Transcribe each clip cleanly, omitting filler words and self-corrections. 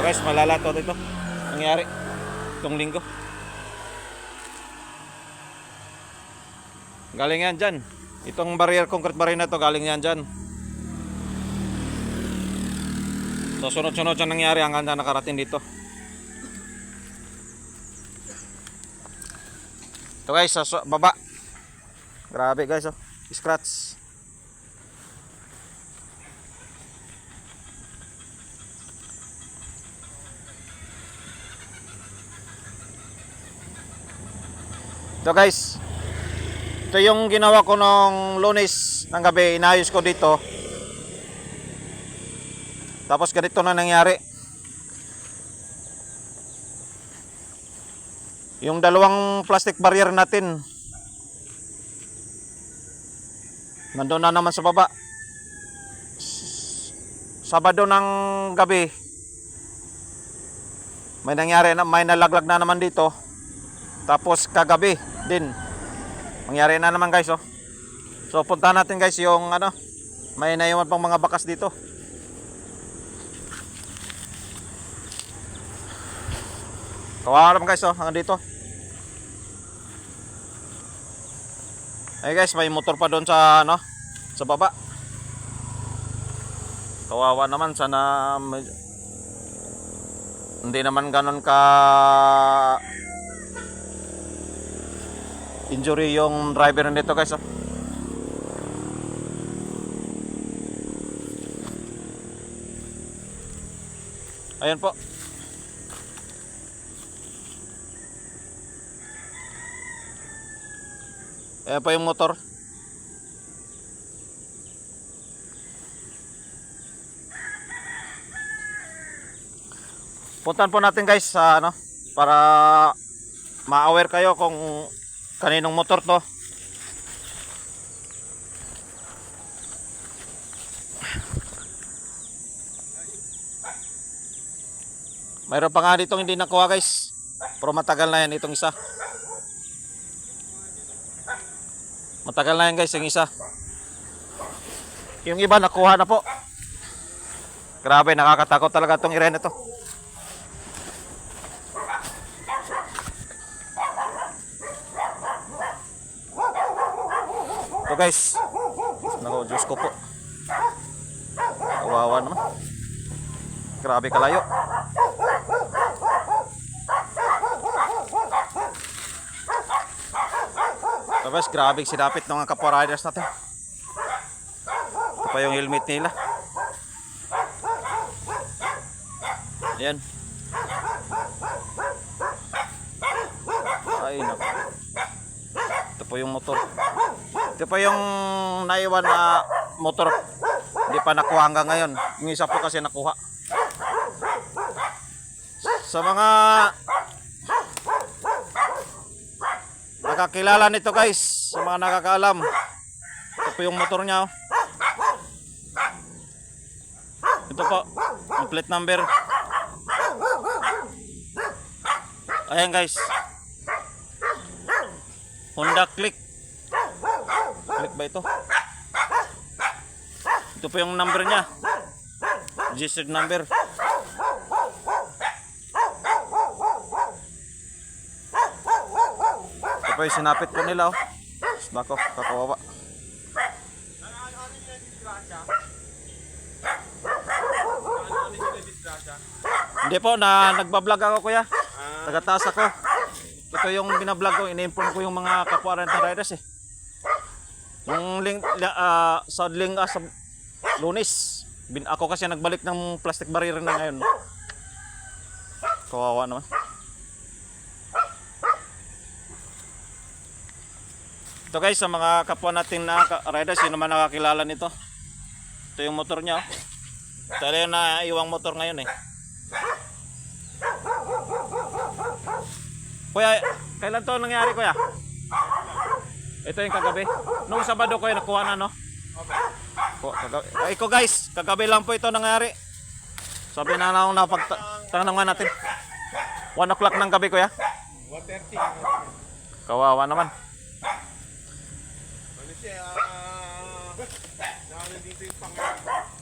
guys, malala to dito. Nangyari itong linggo. Galing yan dyan. Itong barrier, concrete barrier na to, galing yan dyan. So sunod-sunod siya nangyari hanggang na nakarating dito. Ito guys, sa baba. Grabe guys, oh. Scratch. Ito guys, ito yung ginawa ko nung Lunes ng gabi, inayos ko dito. Tapos ganito na nangyari. Yung dalawang plastic barrier natin nandoon na naman sa baba. Sabado ng gabi may nangyari na, may nalaglag na naman dito. Tapos kagabi din mangyari na naman guys, oh. So punta natin guys yung ano, may naiwan pang mga bakas dito. Kawawa naman guys, oh, hanggang dito. Ay guys, may motor pa doon sa ano, sa baba. Kawawa naman, sana hindi naman ganon ka injury yung driver nito guys, oh. Ayan po. Ayan po yung motor. Puntahan po natin guys sa ano, para ma-aware kayo kung kaninong motor to. Mayroon pa nga ditong hindi nakuha guys, pero matagal na yan itong isa. Matagal na yan guys yung isa. Yung iba nakuha na po. Grabe, nakakatakot talaga itong iren na to. Ito guys, naku, Diyos ko po, kawawa naman. Grabe kalayo. Ito guys, grabe sinapit ng mga kapwa riders natin. Ito pa yung helmet nila. Ayan. Ay naku. Ito po yung motor. Ito pa yung naiwan na motor, hindi pa nakuha hanggang ngayon. Yung isa po kasi nakuha. Sa mga nakakilala nito guys, sa mga nakakaalam, ito po yung motor niya, oh. Ito po, yung plate number. Ayan guys, Honda Click. Click ba ito? Ito po yung number niya, registered number. Ito po yung sinapit po nila, oh. Nako, kakawawa. Hindi po, nagbablog ako kuya. Tagataas ako. Ito yung binablog ko, in-inform ko yung mga kapwa rental riders eh. Yung link, sa Lunes, ako kasi nagbalik ng plastic barrier na ngayon. Kawawa naman. Ito guys, sa mga kapwa natin na riders, sino man nakakilala nito. Ito yung motor niya, oh. Ito yung naiwang motor ngayon eh. Kuya, kailan to nangyari kuya? Ito yung kagabi. Nung Sabado kuya nakuha na, no? Okay. Iko guys, kagabi lang po ito nangyari. Sabi na lang napagtanungan natin. 1 o'clock ng gabi kuya. 1:30. Kawawa naman. Ano siya? Dito yung pang...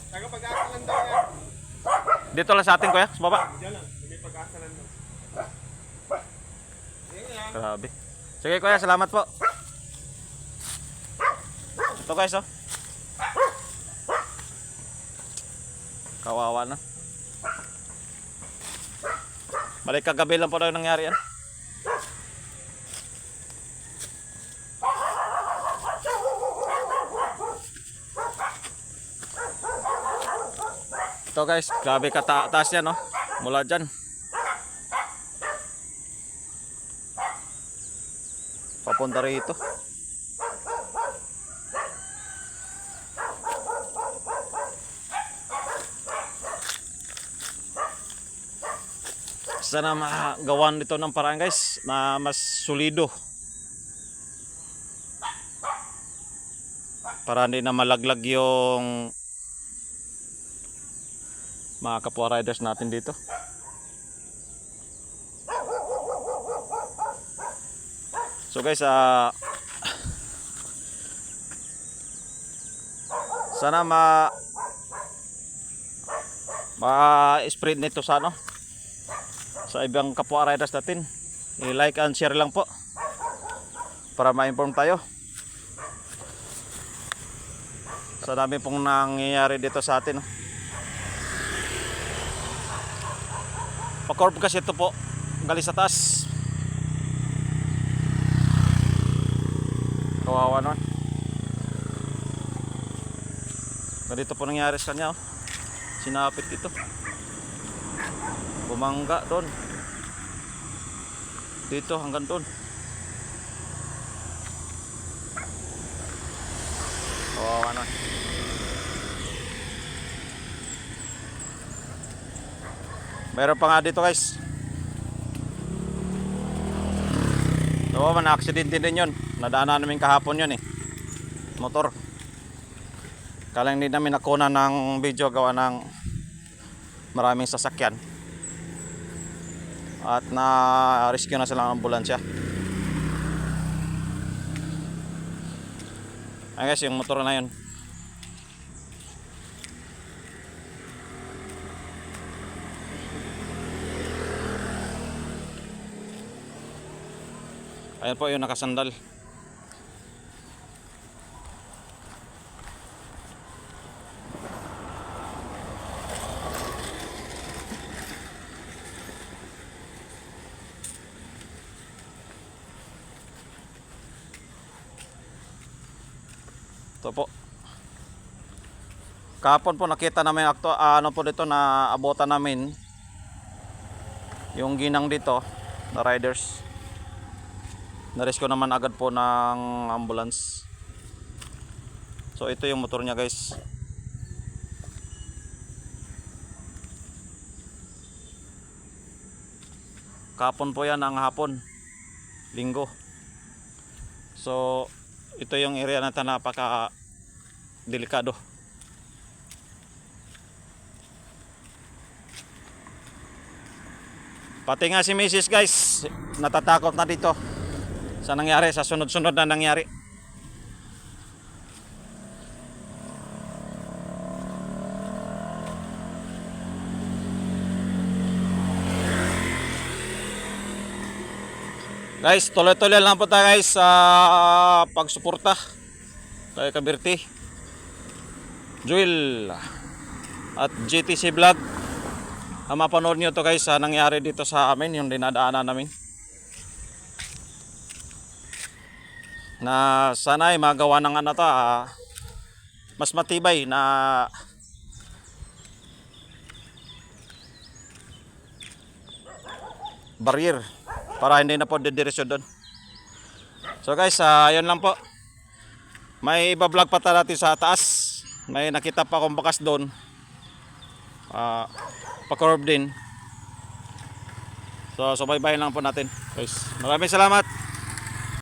Tagapag-asa lang daw yan. Dito lang sa atin kuya, sa baba. Diyan lang, may pag-asa lang. Grabe. Sige kuya, salamat po. Ito guys oh. Kawawa na. Balik kagabi lang po daw nangyari yan. Ito guys, grabe kataas yan no. Mula dyan. Papunta rito. Sana magawan dito ng paraan guys na mas solido. Para hindi na malaglag yung mga kapwa riders natin dito. So guys, sana ma-spread nito sa ano, sa ibang kapwa riders natin. I-like and share lang po para ma-inform tayo sa dami pong nangyayari dito sa atin. Pa-curve kasi ito po, galing sa taas. Kawawa naman. Ganito po nangyari sa kanya oh. Sinapit ito. Bumangga doon. Dito hanggang doon. Kawawa naman. Meron pa nga dito guys. So na-aksidente din yun. Nadaanan namin kahapon yun eh. Motor. Kala hindi namin nakuna ng video gawa ng maraming sasakyan. At na-rescue na sila ng ambulansya. Ay guys, yung motor na yun. Ayan po yung nakasandal. Ito po. Kahapon po nakita namin ano po dito na abutan namin yung ginang dito na riders. Na-rescue naman agad po ng ambulance. So ito yung motor niya guys. Kahapon po yan, ang hapon, linggo. So ito yung area na napaka delikado. Pati nga si Mrs. guys natatakot na dito sa nangyari, sa sunod-sunod na nangyari. Guys, tuloy-tuloy lang po tayo guys sa pagsuporta kay Kabirti, Joel at GTC Vlog. Mapanood nyo to guys sa nangyari dito sa amin, yung dinadaanan namin. Na sana ay magawa ng ano to, mas matibay na barrier para hindi na po didiretso doon. So guys, ayun lang po. May iba-vlog pa tayo natin sa taas. May nakita pa akong bakas doon. Pa-curve din. So bye-bye lang po natin. Guys, maraming salamat.